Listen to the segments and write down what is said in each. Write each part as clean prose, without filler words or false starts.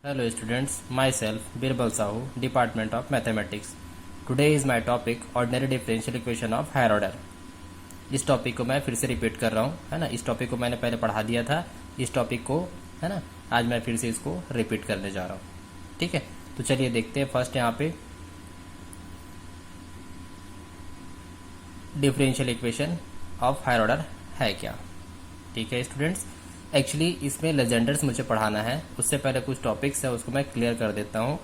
Hello students, myself Birbal Sahu, Department of Mathematics. Today is my topic ordinary differential equation of higher order. इस topic को मैं फिर से repeat कर रहा हूँ, है ना। इस टॉपिक को मैंने पहले पढ़ा दिया था, इस टॉपिक को, है ना, आज मैं फिर से इसको रिपीट करने जा रहा हूँ। ठीक है, तो चलिए देखते हैं फर्स्ट यहाँ पे differential equation of higher order है क्या। ठीक है स्टूडेंट्स, एक्चुअली इसमें लेजेंडर्स मुझे पढ़ाना है, उससे पहले कुछ टॉपिक्स है उसको मैं क्लियर कर देता हूँ,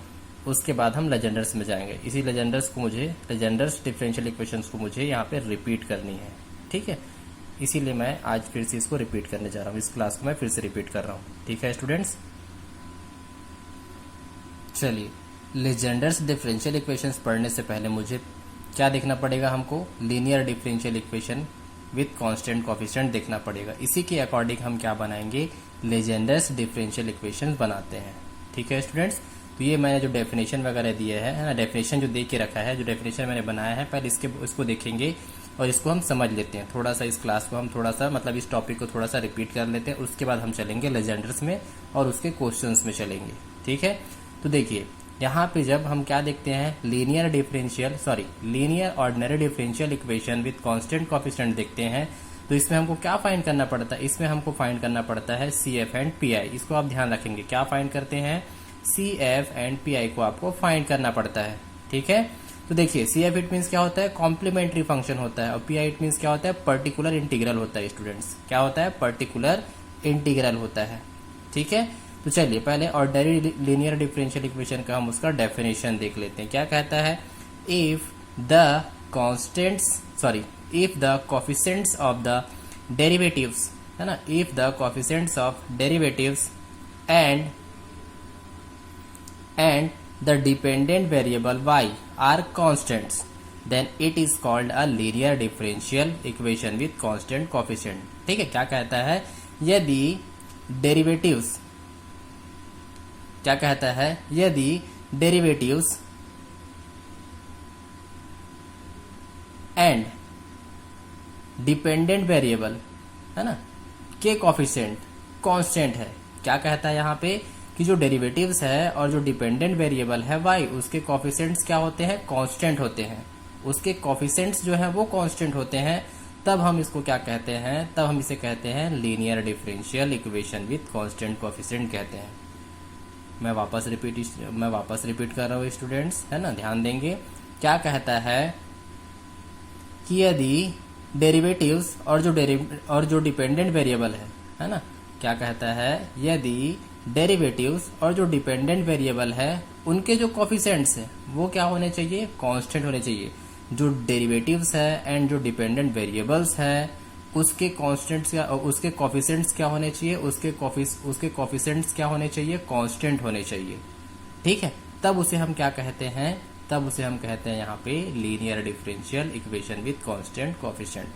उसके बाद हम लेजेंडर्स में जाएंगे। इसी लेजेंडर्स डिफरेंशियल इक्वेशंस को मुझे यहाँ पे रिपीट करनी है। ठीक है, इसीलिए मैं आज फिर से इसको रिपीट करने जा रहा हूँ, इस क्लास को मैं फिर से रिपीट कर रहा हूँ। ठीक है स्टूडेंट्स, चलिए लेजेंडर्स डिफरेंशियल इक्वेशंस पढ़ने से पहले मुझे क्या देखना पड़ेगा, हमको linear differential equation with constant coefficient देखना पड़ेगा। इसी के अकॉर्डिंग हम क्या बनाएंगे, लेजेंडर्स डिफरेंशियल इक्वेशन बनाते हैं। ठीक है स्टूडेंट्स, तो ये मैंने जो डेफिनेशन वगैरह दिए है ना, डेफिनेशन जो दे के रखा है, जो डेफिनेशन मैंने बनाया है, पहले इसको देखेंगे और इसको हम समझ लेते हैं। थोड़ा सा इस क्लास को हम थोड़ा सा मतलब इस टॉपिक को थोड़ा सा रिपीट कर लेते हैं, उसके बाद हम चलेंगे लेजेंडर्स में और उसके क्वेश्चंस में चलेंगे। ठीक है, तो देखिए यहाँ पे जब हम क्या देखते हैं, linear ordinary differential equation with constant coefficient देखते हैं, तो इसमें हमको क्या फाइंड करना पड़ता है, इसमें हमको फाइंड करना पड़ता है C F and P I. इसको आप ध्यान रखेंगे, क्या फाइंड करते हैं, C F and P I को आपको फाइंड करना पड़ता है। ठीक है, तो देखिए सी एफ इट मीन्स क्या होता है, कॉम्प्लीमेंट्री फंक्शन होता है, और पी आई इट मीन्स क्या होता है, पर्टिकुलर इंटीग्रल होता है। स्टूडेंट्स क्या होता है, पर्टिकुलर इंटीग्रल होता है। ठीक है, तो चलिए पहले ऑर्डिनरी लीनियर डिफरेंशियल इक्वेशन का हम उसका डेफिनेशन देख लेते हैं। क्या कहता है, if the coefficients of the derivatives, है ना, if the coefficients of derivatives and the dependent variable y are constants, then it is called a linear differential equation with constant coefficient। ठीक है, क्या कहता है, यदि डेरिवेटिव्स, क्या कहता है, यदि डेरिवेटिव्स एंड डिपेंडेंट वेरिएबल, है ना, के कोफिशिएंट कांस्टेंट है। क्या कहता है यहाँ पे कि जो डेरिवेटिव्स है और जो डिपेंडेंट वेरिएबल है y, उसके कोफिशिएंट्स क्या होते हैं, कांस्टेंट होते हैं। उसके कोफिशिएंट्स जो है वो कांस्टेंट होते हैं, तब हम इसको क्या कहते हैं, तब हम इसे कहते हैं linear differential equation with constant coefficient कहते हैं। मैं वापस रिपीट कर रहा हूँ स्टूडेंट्स, है ना, ध्यान देंगे। क्या कहता है कि यदि डेरिवेटिव्स और जो डिपेंडेंट वेरिएबल है ना, क्या कहता है, यदि डेरिवेटिव्स और जो डिपेंडेंट वेरिएबल है उनके जो कोफिशिएंट्स है वो क्या होने चाहिए, कांस्टेंट होने चाहिए। जो डेरिवेटिव्स है एंड जो डिपेंडेंट वेरिएबल्स है उसके कांस्टेंट्स क्या, उसके कोफिशिएंट्स क्या होने चाहिए, उसके कोफिशिएंट्स क्या होने चाहिए, कांस्टेंट होने चाहिए। ठीक है, तब उसे हम क्या कहते हैं, तब उसे हम कहते हैं यहाँ पे linear differential equation with constant coefficient.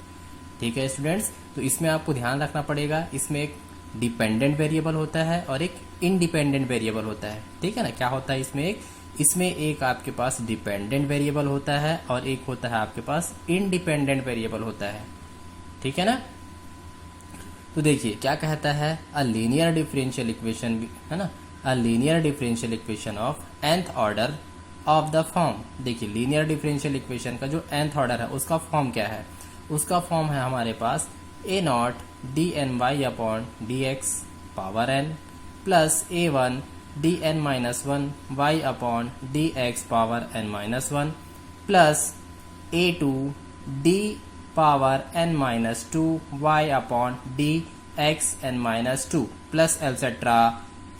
ठीक है स्टूडेंट्स, तो इसमें आपको ध्यान रखना पड़ेगा, इसमें एक डिपेंडेंट वेरिएबल होता है और एक इंडिपेंडेंट वेरिएबल होता है। ठीक है ना, क्या होता है इसमें एक आपके पास डिपेंडेंट वेरिएबल होता है और एक होता है आपके पास इंडिपेंडेंट वेरिएबल होता है। ठीक है ना, तो देखिए क्या कहता है, अ लीनियर डिफरेंशियल इक्वेशन, है ना, a linear differential equation of nth order of the form. देखिए लीनियर डिफरेंशियल इक्वेशन का जो nth ऑर्डर है उसका फॉर्म क्या है, उसका फॉर्म है हमारे पास a0 dny upon dx power n plus a1 dn minus 1 y upon dx power n minus 1 plus a2 d power n minus 2 y upon dx n minus 2 plus etcetera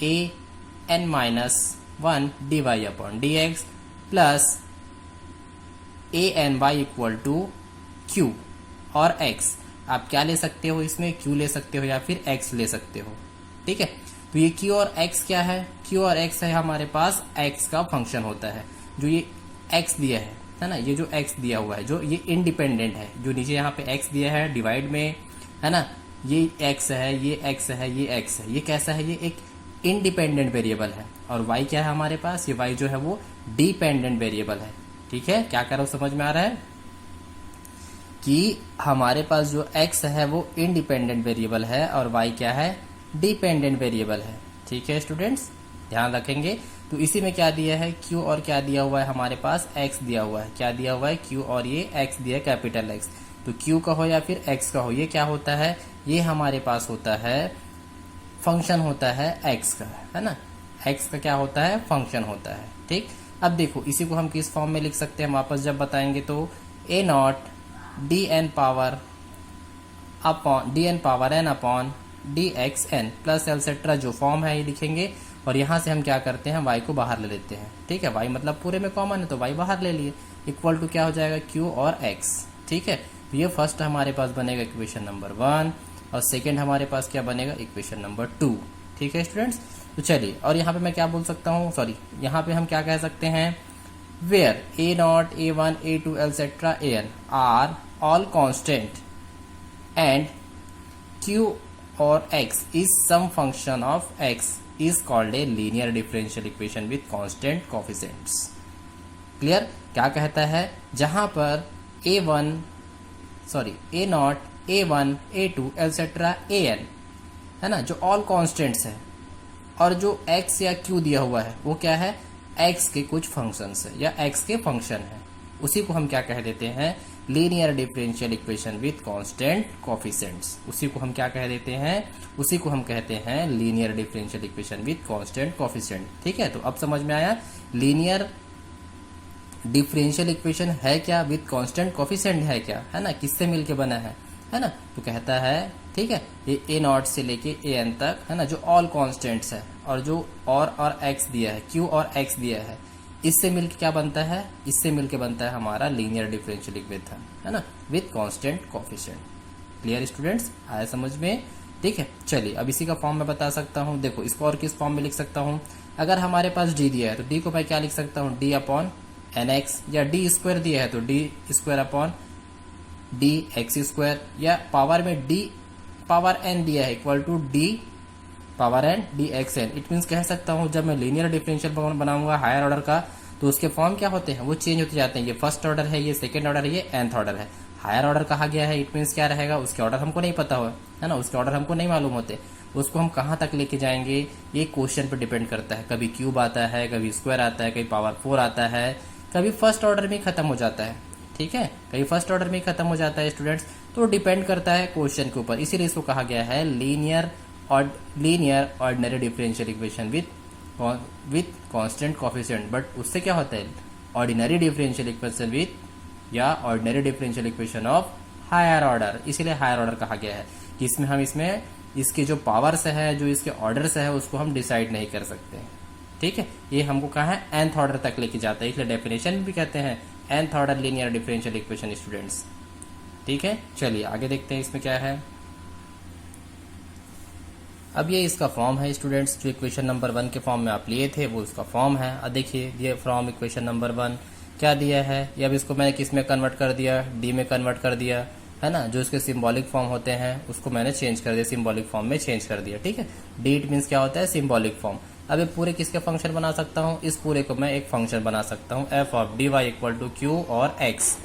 a n minus 1 dy upon dx plus a n y equal to q और x। आप क्या ले सकते हो, इसमें q ले सकते हो या फिर x ले सकते हो। ठीक है, तो ये q और x क्या है, q और x है हमारे पास x का फंक्शन होता है। जो ये x दिया है ना, ये जो x दिया हुआ है, जो ये इंडिपेंडेंट है, जो नीचे यहाँ पे x दिया है डिवाइड में, है ना, ये x है, ये x है, ये x है, ये कैसा है, ये एक इंडिपेंडेंट वेरिएबल है। और y क्या है हमारे पास, ये y जो है वो डिपेंडेंट वेरिएबल है। ठीक है, क्या कर रहा हूँ, समझ में आ रहा है कि हमारे पास जो x है वो इंडिपेंडेंट वेरिएबल है और y क्या है, डिपेंडेंट वेरिएबल है। ठीक है स्टूडेंट्स, ध्यान रखेंगे। तो इसी में क्या दिया है, q और क्या दिया हुआ है हमारे पास, x दिया हुआ है। क्या दिया हुआ है, q और ये x दिया है, कैपिटल X। तो q कहो या फिर x कहो, ये क्या होता है, ये हमारे पास होता है फंक्शन होता है x का, है ना। x का क्या होता है, फंक्शन होता है। ठीक, अब देखो इसी को हम किस फॉर्म में लिख सकते हैं, वापस जब बताएंगे तो a not D N power n upon D X N plus etcetera जो फॉर्म है ये लिखेंगे। और यहाँ से हम क्या करते हैं, y को बाहर ले लेते हैं। ठीक है, y मतलब पूरे में कॉमन है तो y बाहर ले लिए, इक्वल टू क्या हो जाएगा, q और x। ठीक है, तो ये फर्स्ट हमारे पास बनेगा इक्वेशन नंबर 1 और सेकेंड हमारे पास क्या बनेगा, इक्वेशन नंबर 2। ठीक है स्टूडेंट्स, तो चलिए, और यहाँ पे मैं क्या बोल सकता हूँ, सॉरी यहाँ पे हम क्या कह सकते हैं, where a not a1 a2 etcetera an are all constant and q और x is some function of x is called a linear differential equation with constant coefficients। Clear, क्या कहता है, जहां पर a not a1 a2 etcetera an है ना, जो all constants है, और जो x या q दिया हुआ है वो क्या है, x के कुछ फंक्शंस है या x के फंक्शन है, उसी को हम क्या कह देते हैं, linear differential equation with constant coefficients. उसी को हम क्या कह देते हैं, उसी को हम कहते हैं linear differential equation with constant coefficient. ठीक है, तो अब समझ में आया लीनियर डिफरेंशियल इक्वेशन है क्या, विथ कांस्टेंट कोफिशिएंट है क्या, है ना, किससे मिलके बना है ना। तो कहता है, ठीक है, ये a नॉट से लेके an तक, है ना, जो ऑल कांस्टेंट्स है और जो और x दिया है, q और x दिया है, इससे मिलके क्या बनता है, इससे मिलके बनता है हमारा लीनियर डिफरेंशियल इक्वेशन, है ना, with constant coefficient. Clear students, आया समझ में। ठीक है, चलिए अब इसी का फॉर्म मैं बता सकता हूँ। देखो इसको और किस फॉर्म में लिख सकता हूँ, अगर हमारे पास d दिया है तो d को मैं क्या लिख सकता हूँ, d अपॉन nx, या d स्क्वायर दिया है तो d square upon D x square, या पावर में d पावर n दिया है equal to d power n D X N. It means कह सकता हूँ जब मैं लीनियर डिफरेंशियल बनाऊंगा हायर ऑर्डर का तो उसके फॉर्म क्या होते हैं, वो चेंज होते जाते हैं। ये फर्स्ट ऑर्डर है, ये सेकंड ऑर्डर है, ये nth ऑर्डर है। हायर ऑर्डर कहा गया है, इट मीन्स क्या रहेगा, उसके ऑर्डर हमको नहीं पता हो, है ना, उसके ऑर्डर हमको नहीं मालूम होते, उसको हम कहाँ तक लेके जाएंगे ये क्वेश्चन पर डिपेंड करता है। कभी क्यूब आता है, कभी स्क्वायर आता है, कभी पावर 4 आता है, कभी फर्स्ट ऑर्डर में खत्म हो जाता है। ठीक है, कभी फर्स्ट ऑर्डर में खत्म हो जाता है स्टूडेंट्स, तो डिपेंड करता है क्वेश्चन के ऊपर, इसीलिए इसको कहा गया है linear ordinary differential equation with constant coefficient. But उससे क्या होता है, ऑर्डिनरी डिफरेंशियल इक्वेशन विथ या ordinary differential equation of higher order, इसीलिए हायर ऑर्डर कहा गया है कि इसमें इसके जो पावर्स है, जो इसके ऑर्डर्स है, उसको हम डिसाइड नहीं कर सकते। ठीक है, ये हमको कहा है nth ऑर्डर तक लेके जाता है, इसलिए डेफिनेशन भी कहते हैं nth order linear differential equation students. ठीक है, चलिए आगे देखते हैं इसमें क्या है। अब ये इसका फॉर्म है स्टूडेंट्स, जो इक्वेशन नंबर 1 के फॉर्म में आप लिए थे वो उसका फॉर्म है। अब देखिए ये फ्रॉम इक्वेशन नंबर 1 क्या दिया है, ये अब इसको मैंने किस में कन्वर्ट कर दिया, डी में कन्वर्ट कर दिया, है ना। जो इसके सिंबॉलिक फॉर्म होते हैं उसको मैंने चेंज कर दिया, सिंबॉलिक फॉर्म में चेंज कर दिया। ठीक है, डी इट मीन्स क्या होता है, सिंबॉलिक फॉर्म। अब ये पूरे किसके फंक्शन बना सकता हूँ, इस पूरे को मैं एक फंक्शन बना सकता हूँ, F of D Y equal to Q और एक्स।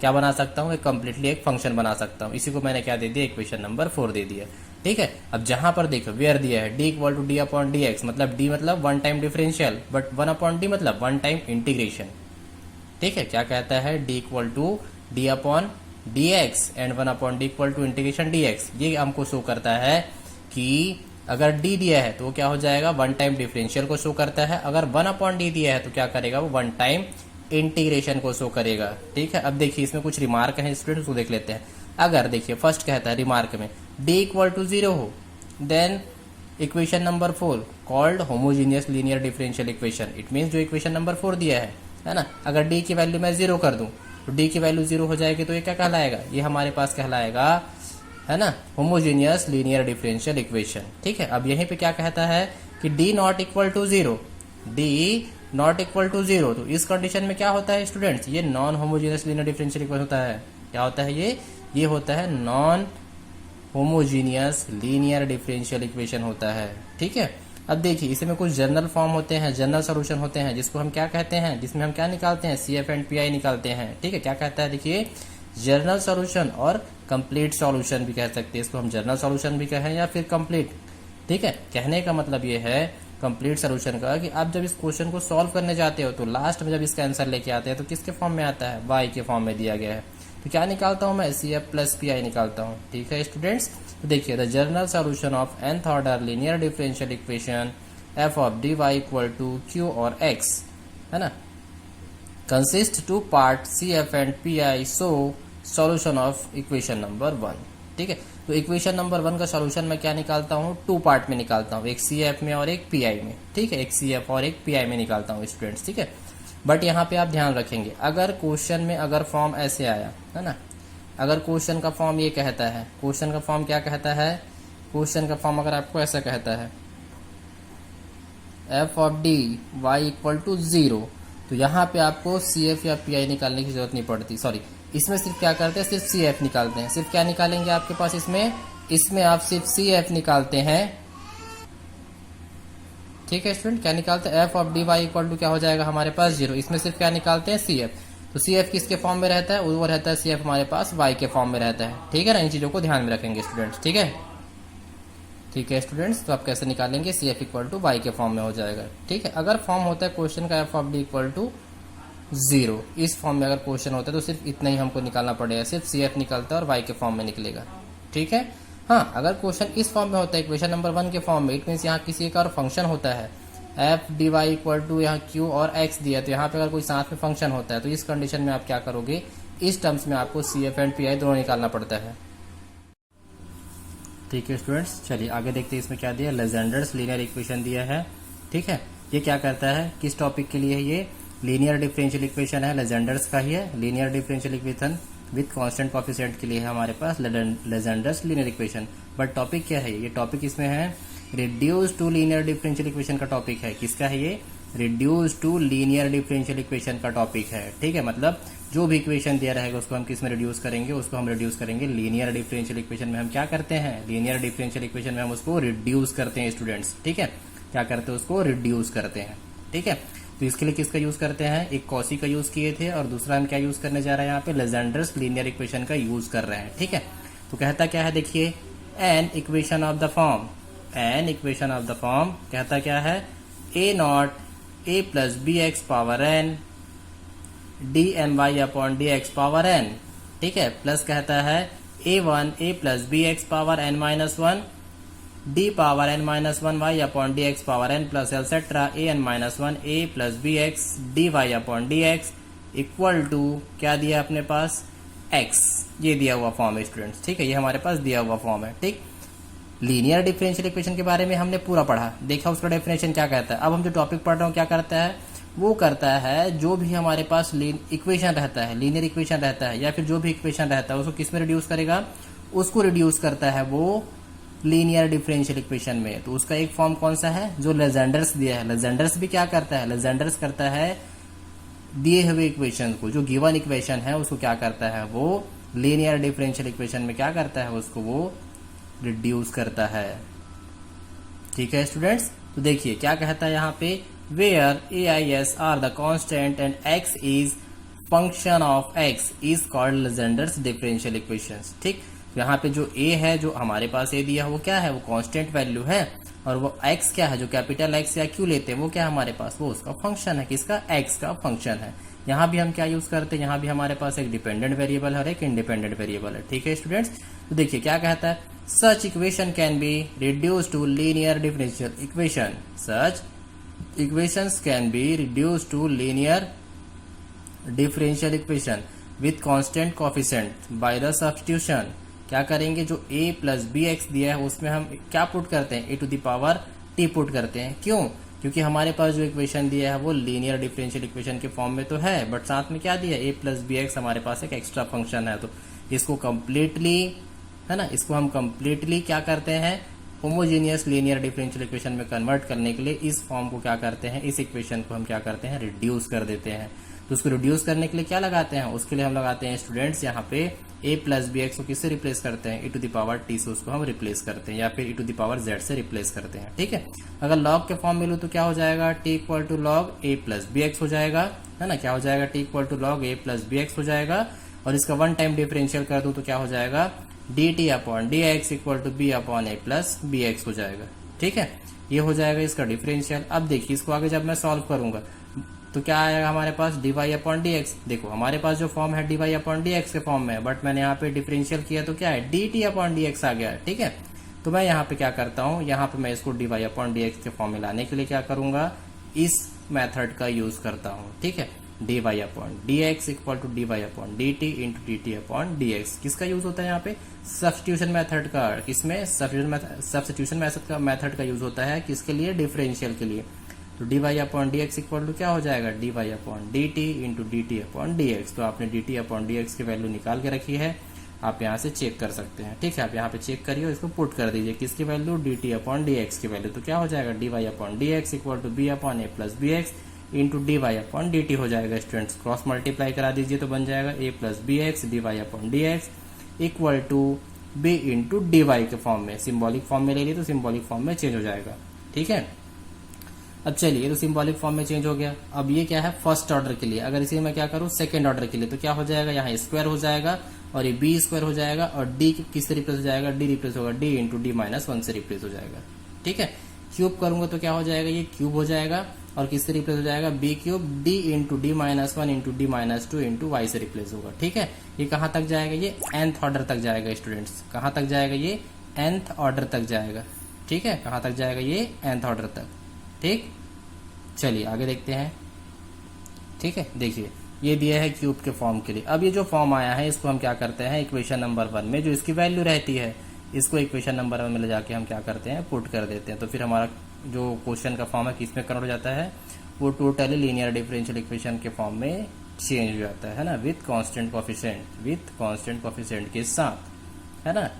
क्या बना सकता हूँ, कंप्लीटली एक फंक्शन बना सकता हूँ। इसी को मैंने क्या दे दिया, इक्वेशन नंबर 4 दे दिया। ठीक है, अब जहां पर देखो वेयर दिया है D equal to D upon D X, मतलब डी मतलब one time differential, but 1 upon D मतलब वन टाइम इंटीग्रेशन। ठीक है, क्या कहता है, D equal to D upon D X and 1 upon D equal to integration D X. ये हमको शो करता है कि अगर डी दिया है तो वो क्या हो जाएगा, वन टाइम डिफरेंशियल को शो करता है। अगर 1 अपॉन डी दिया है तो क्या करेगा, वो वन टाइम इंटीग्रेशन को शो करेगा। ठीक है, अब देखिए इसमें कुछ रिमार्क है स्टूडेंट, उसको देख लेते हैं। अगर देखिए फर्स्ट कहता है रिमार्क में डी इक्वल टू 0 हो, then equation number 4 called homogeneous linear differential equation. It means जो इक्वेशन नंबर 4 दिया है ना, अगर डी की वैल्यू मैं 0 कर दूं तो डी की वैल्यू 0 हो जाएगी, तो ये क्या कहलाएगा, ये हमारे पास कहलाएगा, है ना, होमोजीनियस लीनियर डिफरेंशियल इक्वेशन। ठीक है, अब यहीं पे क्या कहता है कि D not equal to 0, D not equal to 0, तो इस कंडीशन में क्या होता है स्टूडेंट्स, ये non homogeneous linear differential equation होता है। क्या होता है ये होता है non homogeneous linear differential equation होता है। ठीक है, अब देखिए इसमें कुछ जनरल फॉर्म होते हैं, जनरल सॉल्यूशन होते हैं, जिसको हम क्या कहते हैं, जिसमें हम क्या निकालते हैं, CF एंड PI निकालते हैं। ठीक है, क्या कहता है, देखिए जनरल सॉल्यूशन और कंप्लीट सॉल्यूशन भी कह सकते हैं, इसको हम जनरल सॉल्यूशन भी कहें या फिर कंप्लीट। ठीक है, कहने का मतलब ये है कंप्लीट सोल्यूशन का कि आप जब इस क्वेश्चन को सॉल्व करने जाते हो तो लास्ट में जब इसका आंसर लेके आते हैं तो किसके फॉर्म में आता है, वाई के फॉर्म में दिया गया है। तो क्या निकालता हूं मैं, CF प्लस PI निकालता हूं। ठीक है स्टूडेंट्स, तो देखिए the general solution of nth order linear differential equation f of dy equal to q और x, है ना, consist to part CF and PI, so solution of equation number 1। ठीक है, तो इक्वेशन नंबर 1 का सॉल्यूशन मैं क्या निकालता हूँ, 2 पार्ट में निकालता हूँ, एक CF में और एक PI में। ठीक है, एक CF और एक PI में निकालता हूँ स्टूडेंट्स। ठीक है, बट यहाँ पे आप ध्यान रखेंगे, अगर क्वेश्चन में अगर फॉर्म ऐसे आया है ना, अगर क्वेश्चन का फॉर्म ये कहता है, क्वेश्चन का फॉर्म क्या कहता है, क्वेश्चन का फॉर्म अगर आपको ऐसा कहता है f of dy equal to 0, तो यहाँ पे आपको CF या PI निकालने की जरूरत नहीं पड़ती। सॉरी, इसमें सिर्फ क्या करते हैं, सिर्फ CF निकालते हैं। सिर्फ क्या निकालेंगे आपके पास इसमें आप सिर्फ CF निकालते हैं। ठीक है स्टूडेंट, क्या निकालते हैं, f of dy equal to क्या हो जाएगा हमारे पास 0। इसमें सिर्फ क्या निकालते हैं, CF। तो CF किसके फॉर्म में रहता है, वो रहता है CF हमारे पास y के फॉर्म में रहता है। ठीक है ना, इन चीजों को ध्यान में रखेंगे स्टूडेंट्स। ठीक है, ठीक है स्टूडेंट्स, तो आप कैसे निकालेंगे, CF इक्वल टू y के फॉर्म में हो जाएगा। ठीक है, अगर फॉर्म होता है क्वेश्चन का f of d equal to 0, इस फॉर्म में अगर क्वेश्चन होता है तो सिर्फ इतना ही हमको निकालना पड़ेगा, सिर्फ CF निकलता है और y के फॉर्म में निकलेगा। ठीक है, हाँ, अगर क्वेश्चन इस फॉर्म में होता है, इक्वेशन नंबर 1 के फॉर्म में, इट मीन्स यहाँ किसी एक और फंक्शन होता है, f dy इक्वल टू यहाँ q और x दिया, तो यहाँ पे अगर कोई साथ में फंक्शन होता है तो इस कंडीशन में आप क्या करोगे, इस टर्म्स में आपको CF एंड PI दोनों निकालना पड़ता है। ठीक है स्टूडेंट्स, चलिए आगे देखते हैं इसमें क्या दिया, लेजेंडर्स लीनियर इक्वेशन दिया है। ठीक है, ये क्या करता है, किस टॉपिक के लिए है, ये लीनियर डिफरेंशियल इक्वेशन है, लेजेंडर्स का ही है। Linear differential equation with constant coefficient के लिए है हमारे पास Legendre's linear equation. But topic क्या है, ये टॉपिक इसमें है reduce to linear differential equation का टॉपिक है। किसका है ये, reduce to linear differential equation का टॉपिक है। ठीक है, मतलब जो भी इक्वेशन दिया रहेगा उसको हम किस में रिड्यूस करेंगे, उसको हम रिड्यूस करेंगे लीनियर डिफरेंशियल इक्वेशन में। हम क्या करते हैं, लीनियर डिफरेंशियल इक्वेशन में हम उसको रिड्यूस करते हैं स्टूडेंट्स। ठीक है, क्या करते हैं, उसको रिड्यूस करते हैं। ठीक है, तो इसके लिए किसका यूज करते हैं, एक कॉसी का यूज किए थे और दूसरा हम क्या यूज करने जा रहे हैं, यहाँ पे लेजेंडर्स लीनियर इक्वेशन का यूज कर रहे हैं। ठीक है, तो कहता क्या है, देखिए an equation of the form, an equation of the form कहता क्या है, a naught a plus B x power n dny upon dx power n। ठीक है, प्लस कहता है a1 a plus B x power n minus 1 d power n minus 1 y upon dx power n plus etcetera an minus 1 a plus B x dy upon dx equal to क्या दिया अपने पास, x। ये दिया हुआ form है students. ठीक है, ये हमारे पास दिया हुआ फॉर्म है। ठीक, लीनियर डिफरेंशियल इक्वेशन के बारे में हमने पूरा पढ़ा, देखा उसका डेफिनेशन क्या कहता है। अब हम जो टॉपिक पढ़ रहे हो क्या करता है, वो करता है जो भी हमारे पास इक्वेशन रहता है, लीनियर इक्वेशन रहता है या फिर जो भी इक्वेशन रहता है उसको किस में रिड्यूस करेगा, उसको रिड्यूस करता है वो लीनियर डिफरेंशियल इक्वेशन में। तो उसका एक फॉर्म कौन सा है, जो लेजेंडर्स दिया है। लेजेंडर्स भी क्या करता है, लेजेंडर्स करता है दिए हुए इक्वेशन को, जो गिवन इक्वेशन है उसको क्या करता है, वो लीनियर डिफरेंशियल इक्वेशन में क्या करता है, उसको वो रिड्यूस करता है। ठीक है स्टूडेंट्स, तो देखिए क्या कहता है यहाँ पे, where AIS are the constant and x is function of x is called Legendre's differential equations. ठीक, तो यहाँ पे जो a है, जो हमारे पास a दिया वो क्या है, वो कांस्टेंट वैल्यू है, और वो x क्या है, जो कैपिटल X या Q लेते हैं वो क्या है हमारे पास, वो उसका फंक्शन है। किसका, x का फंक्शन है। यहाँ भी हम क्या यूज करते हैं, यहाँ भी हमारे पास एक डिपेंडेंट वेरिएबल है और एक इंडिपेंडेंट वेरिएबल है। ठीक है स्टूडेंट्स, तो देखिए क्या कहता है, such equation can be reduced to linear differential equation, such equations can be reduced to linear differential equation with constant coefficient by the substitution। क्या करेंगे, जो a प्लस बी एक्स दिया है उसमें हम क्या पुट करते हैं, a to the power t put करते हैं। क्यों, क्योंकि हमारे पास जो इक्वेशन दिया है वो लीनियर डिफरेंशियल इक्वेशन के फॉर्म में तो है, बट साथ में क्या दिया, a प्लस बी एक्स हमारे पास एक एक्स्ट्रा फंक्शन है। तो इसको कंप्लीटली, है ना, इसको हम कंप्लीटली क्या करते हैं, होमोजेनियस लीनियर डिफरेंशियल इक्वेशन में कन्वर्ट करने के लिए इस फॉर्म को क्या करते हैं, इस इक्वेशन को हम क्या करते हैं, रिड्यूस कर देते हैं। तो उसको रिड्यूस करने के लिए क्या लगाते हैं, उसके लिए हम लगाते हैं स्टूडेंट्स यहाँ पे a प्लस बी एक्स को किससे रिप्लेस करते हैं, e to the power t से उसको हम रिप्लेस करते हैं, या फिर e to the power z से रिप्लेस करते हैं। ठीक है, अगर log के फॉर्म में लूँ तो क्या हो जाएगा, t equal to log a plus B X हो जाएगा, है ना, क्या हो जाएगा, t equal to log a plus B X हो जाएगा। और इसका वन टाइम डिफरेंशियल कर दूं तो क्या हो जाएगा, dt upon dx equal to b upon a plus B X हो जाएगा। ठीक है, ये हो जाएगा इसका डिफरेंशियल। अब देखिए इसको आगे जब मैं सॉल्व करूंगा तो क्या आएगा हमारे पास, dy अपॉन डी एक्स। देखो हमारे पास जो फॉर्म है dy अपॉन डी एक्स के फॉर्म में है, बट मैंने यहाँ पे डिफरेंशियल किया तो क्या है, dt अपॉन डी एक्स आ गया। ठीक है, तो मैं यहाँ पे क्या करता हूँ, यहाँ पे मैं इसको dy अपॉन डी एक्स के फॉर्म में लाने के लिए क्या करूंगा, इस मेथड का यूज करता हूँ। ठीक है, dy upon D X equal to dy upon dt into dt upon dx। किसका यूज होता है यहाँ पे, सब्स्टिट्यूशन मेथड का। किसमें, सब्स्टिट्यूशन मेथड का यूज होता है, किसके लिए, डिफरेंशियल के लिए। तो dy upon D X equal to क्या हो जाएगा, dy upon dt into dt upon dx। तो आपने dt अपॉन dx की वैल्यू निकाल के रखी है, आप यहाँ से चेक कर सकते हैं। ठीक है, आप यहाँ पे चेक करिए, इसको पुट कर दीजिए, किसकी वैल्यू, dt अपॉन dx की वैल्यू। तो क्या हो जाएगा, dy upon dx equal to b upon a plus B X into dy upon dt हो जाएगा। स्टूडेंट्स क्रॉस मल्टीप्लाई करा दीजिए तो बन जाएगा a plus B x dy upon dx equal to b into dy के फॉर्म में। Symbolic form में ले लिए तो सिंबॉलिक फॉर्म में चेंज हो जाएगा। ठीक है, अब चलिए तो सिंबॉलिक फॉर्म में चेंज हो गया। अब ये क्या है, फर्स्ट ऑर्डर के लिए। अगर इसे मैं क्या करूं, सेकंड ऑर्डर के लिए, तो क्या हो जाएगा, यहाँ स्क्वायर हो जाएगा और ये बी स्क्वायर हो जाएगा और डी किससे रिप्लेस हो जाएगा, डी रिप्लेस होगा, D into D minus one से रिप्लेस हो जाएगा। ठीक है, क्यूब करूंगा तो क्या हो जाएगा, ये क्यूब हो जाएगा और किससे रिप्लेस हो जाएगा, B cube D into D minus one into D minus two into Y से रिप्लेस होगा। ठीक है, ये कहां तक जाएगा, ये nth ऑर्डर तक जाएगा। स्टूडेंट्स कहां तक जाएगा, ये nth ऑर्डर तक जाएगा। ठीक है, कहां तक जाएगा, ये nth ऑर्डर तक। ठीक, चलिए आगे देखते हैं। ठीक है, देखिए ये दिया है क्यूब के फॉर्म के लिए। अब ये जो फॉर्म आया है इसको हम क्या करते हैं, इक्वेशन नंबर 1 में जो इसकी वैल्यू रहती है, इसको इक्वेशन नंबर 1 में ले जाके हम क्या करते हैं, पुट कर देते हैं। तो फिर हमारा जो क्वेश्चन का फॉर्म है किसमें कन्वर्ट हो जाता है, वो टोटली लीनियर डिफरेंशियल इक्वेशन के फॉर्म में चेंज हो जाता है ना, विथ कांस्टेंट कोएफिशिएंट के साथ, है ना,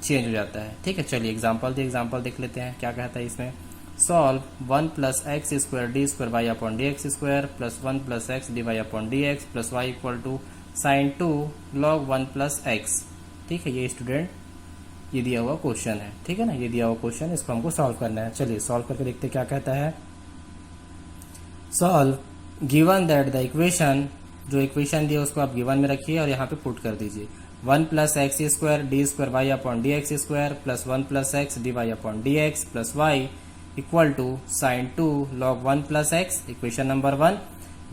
चेंज हो जाता है। ठीक है, चलिए एग्जाम्पल देख लेते हैं क्या कहता है इसमें। Solve 1 plus x square D square Y upon D x square plus 1 plus x D Y upon D x plus Y equal to sine 2 log 1 plus X. ठीक है, ये स्टूडेंट ये दिया हुआ क्वेश्चन है। ठीक है ना, ये दिया हुआ क्वेश्चन, इसको हमको सॉल्व करना है। चलिए सॉल्व करके देखते क्या कहता है। Solve given that the equation, जो इक्वेशन दिया उसको आप गिवन में रखिए और यहाँ पे पुट कर दीजिए। 1 plus x square D square Y upon D x square plus 1 plus x D Y upon D x plus Y equal to sine 2 log 1 plus x. Equation number 1,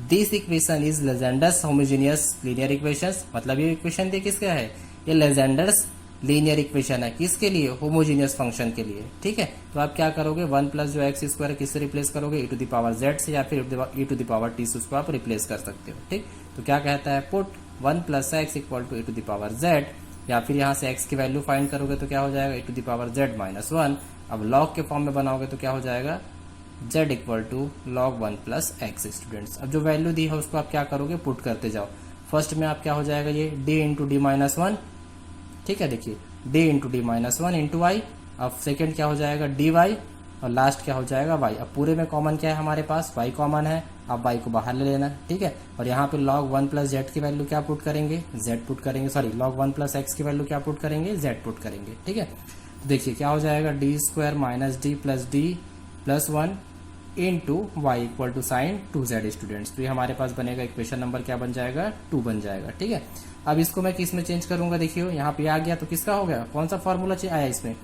this equation is Legendre's homogeneous linear equations. मतलब ये equation दे किसका है, ये लेजेंडर्स linear equation है, किसके लिए, homogeneous function के लिए। ठीक है, तो आप क्या करोगे, 1 प्लस जो एक्स स्क्वायर किससे रिप्लेस करोगे, ई टू द पावर जेड से या फिर ई टू द पावर टी से उसको आप रिप्लेस कर सकते हो। ठीक, तो क्या कहता है, put 1 plus X equal to E to the power Z, या फिर यहाँ से एक्स की वैल्यू फाइंड करोगे तो क्या हो जाएगा, e to the power z minus 1। अब लॉग के फॉर्म में बनाओगे तो क्या हो जाएगा, z equal to log 1 plus X. Students अब जो वैल्यू दी है उसको आप क्या करोगे, पुट करते जाओ। फर्स्ट में आप क्या हो जाएगा, ये d इंटू डी माइनस 1। ठीक है, देखिए d into D minus 1 into Y. अब सेकेंड क्या हो जाएगा, dy, और लास्ट क्या हो जाएगा, y। अब पूरे में कॉमन क्या है हमारे पास, y कॉमन है, अब y को बाहर ले लेना। ठीक है, और यहाँ पे log 1 प्लस जेड की वैल्यू क्या पुट करेंगे, z पुट करेंगे, सॉरी log 1 प्लस एक्स की वैल्यू क्या पुट करेंगे, z पुट करेंगे। ठीक है, तो देखिए क्या हो जाएगा, D square minus D plus 1 into Y equal to sine 2z। Students तो ये हमारे पास बनेगा, इक्वेशन नंबर क्या बन जाएगा, 2 बन जाएगा। ठीक है, अब इसको मैं किस में चेंज करूंगा, देखिए यहाँ पे आ गया तो किसका हो गया, कौन सा फॉर्मूला आया इसमें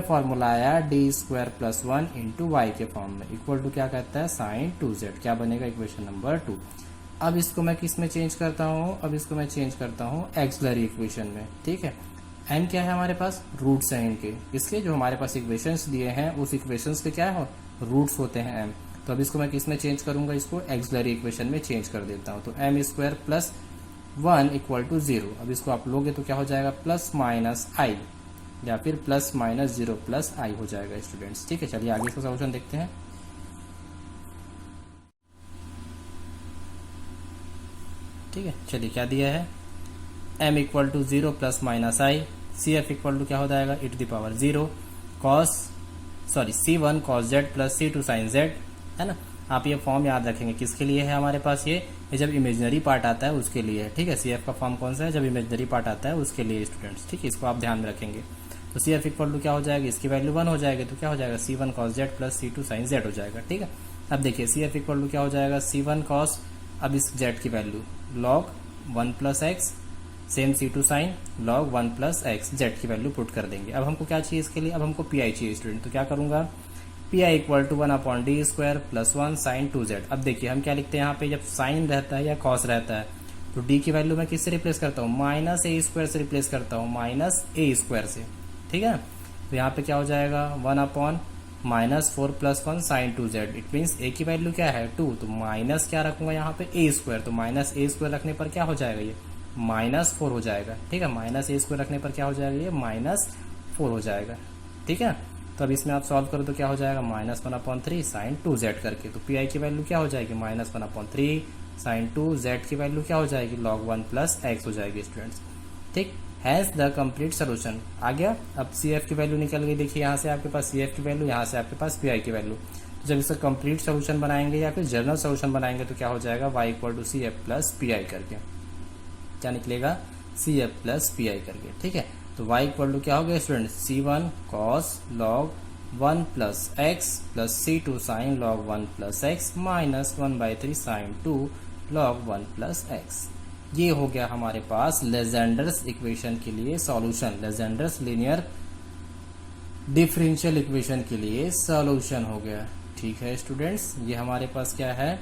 फॉर्मूला आया D square plus 1 into Y के फॉर्म में, इक्वल टू क्या कहता है, साइन 2z। क्या बनेगा, इक्वेशन नंबर 2। अब इसको मैं किस में चेंज करता हूँ, अब इसको मैं चेंज करता हूँ एक्सिलरी इक्वेशन में। ठीक है, एम क्या है हमारे पास, रूट्स हैं इनके, इसके जो हमारे पास इक्वेशंस दिए हैं उस इक्वेशंस के क्या है, रूट्स होते हैं एम। तो अब इसको मैं किस में चेंज करूंगा, इसको एक्सिलरी इक्वेशन में चेंज कर देता हूं। तो M square plus 1 equal to 0। अब इसको आप लोगे तो क्या हो जाएगा, प्लस माइनस आई, या फिर प्लस माइनस 0 प्लस आई हो जाएगा। स्टूडेंट्स ठीक है, चलिए आगे इसका सोल्यूशन देखते हैं। ठीक है, चलिए क्या दिया है, m equal to 0 plus minus i, C F equal to क्या हो जाएगा, e to the power 0 C1 cos z प्लस C2 sin z, है ना। आप ये फॉर्म याद रखेंगे, किसके लिए है हमारे पास, ये जब इमेजिनरी पार्ट आता है उसके लिए है। ठीक है, CF का फॉर्म कौन सा है, जब इमेजिनरी पार्ट आता है उसके लिए स्टूडेंट्स। ठीक है, इसको आप ध्यान में रखेंगे। तो CF इक्वल टू क्या हो जाएगा, इसकी वैल्यू 1 हो जाएगी, तो क्या हो जाएगा, C1 cos z प्लस C2 sin z हो जाएगा। ठीक है, अब देखिए CF इक्वल टू क्या हो जाएगा, C1 cos, अब इस z की value log 1 plus x, same C2 sin log 1 plus x, z की वैल्यू पुट कर देंगे। अब हमको क्या चाहिए इसके लिए, अब हमको PI चाहिए स्टूडेंट। तो क्या करूंगा, P I equal to 1/d² plus 1 sine 2z। अब देखिए हम क्या लिखते हैं यहाँ पे, जब साइन रहता है या कॉस रहता है तो d की वैल्यू मैं किससे रिप्लेस करता हूँ, -a² से रिप्लेस करता हूँ, -a² से। ठीक है, तो यहाँ पे क्या हो जाएगा 1/-4 plus 1 sine 2z। It means a की वैल्यू क्या है 2, तो माइनस क्या रखूंगा यहाँ पे a², तो -a² रखने पर क्या हो जाएगा ये -4 हो जाएगा। ठीक है, -a² रखने पर क्या हो जाएगा ये -4 हो जाएगा। ठीक है, तो अब इसमें आप सॉल्व करो तो क्या हो जाएगा -1/3 साइन 2z करके, तो पी आई की वैल्यू क्या हो जाएगी -1/3 साइन 2z की वैल्यू क्या हो जाएगी log 1 प्लस x हो जाएगी स्टूडेंट्स। ठीक, हैज द कंप्लीट सोल्यूशन आ गया। अब सी एफ की वैल्यू निकल गई, देखिए यहाँ से आपके पास सी एफ की वैल्यू, यहाँ से आपके पास पी आई की वैल्यू। तो जब इसका कंप्लीट सोल्यूशन बनाएंगे या फिर जनरल सोल्यूशन बनाएंगे तो क्या हो जाएगा y equal to C F plus P I करके, क्या निकलेगा C F plus P I करके। ठीक है, तो y इक्वल टू क्या हो गया student, c1 cos log 1 plus x plus c2 sine log 1 plus x minus 1/3 sine 2 log 1 plus x। ये हो गया हमारे पास लेजेंडर्स इक्वेशन के लिए सॉल्यूशन, लेजेंडर्स लीनियर डिफरेंशियल इक्वेशन के लिए सॉल्यूशन हो गया। ठीक है स्टूडेंट्स, ये हमारे पास क्या है,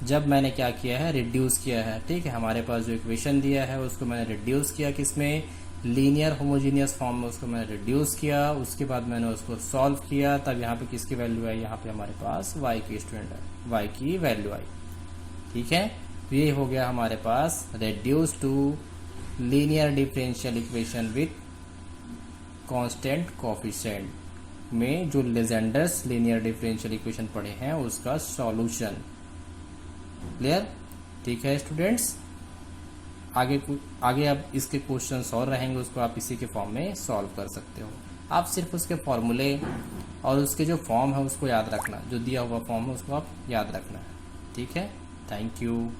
जब मैंने क्या किया है रिड्यूस किया है। ठीक है, हमारे पास जो इक्वेशन दिया है उसको मैंने रिड्यूस किया, किसमें लीनियर होमोजीनियस फॉर्म में उसको मैंने रिड्यूस किया, उसके बाद मैंने उसको सॉल्व किया, तब यहाँ पे किसकी वैल्यू आई, यहाँ पे हमारे पास y की स्टूडेंट है, y की वैल्यू आई। ठीक है, तो ये हो गया हमारे पास reduce to linear differential equation with constant coefficient में जो लेजेंडर्स लीनियर डिफरेंशियल इक्वेशन पढ़े हैं उसका सॉल्यूशन। क्लियर? ठीक है स्टूडेंट्स, आगे अब इसके क्वेश्चंस और रहेंगे, उसको आप इसी के फॉर्म में सॉल्व कर सकते हो। आप सिर्फ उसके फॉर्मूले और उसके जो फॉर्म है उसको याद रखना, जो दिया हुआ फॉर्म है उसको आप याद रखना है। ठीक है, थैंक यू।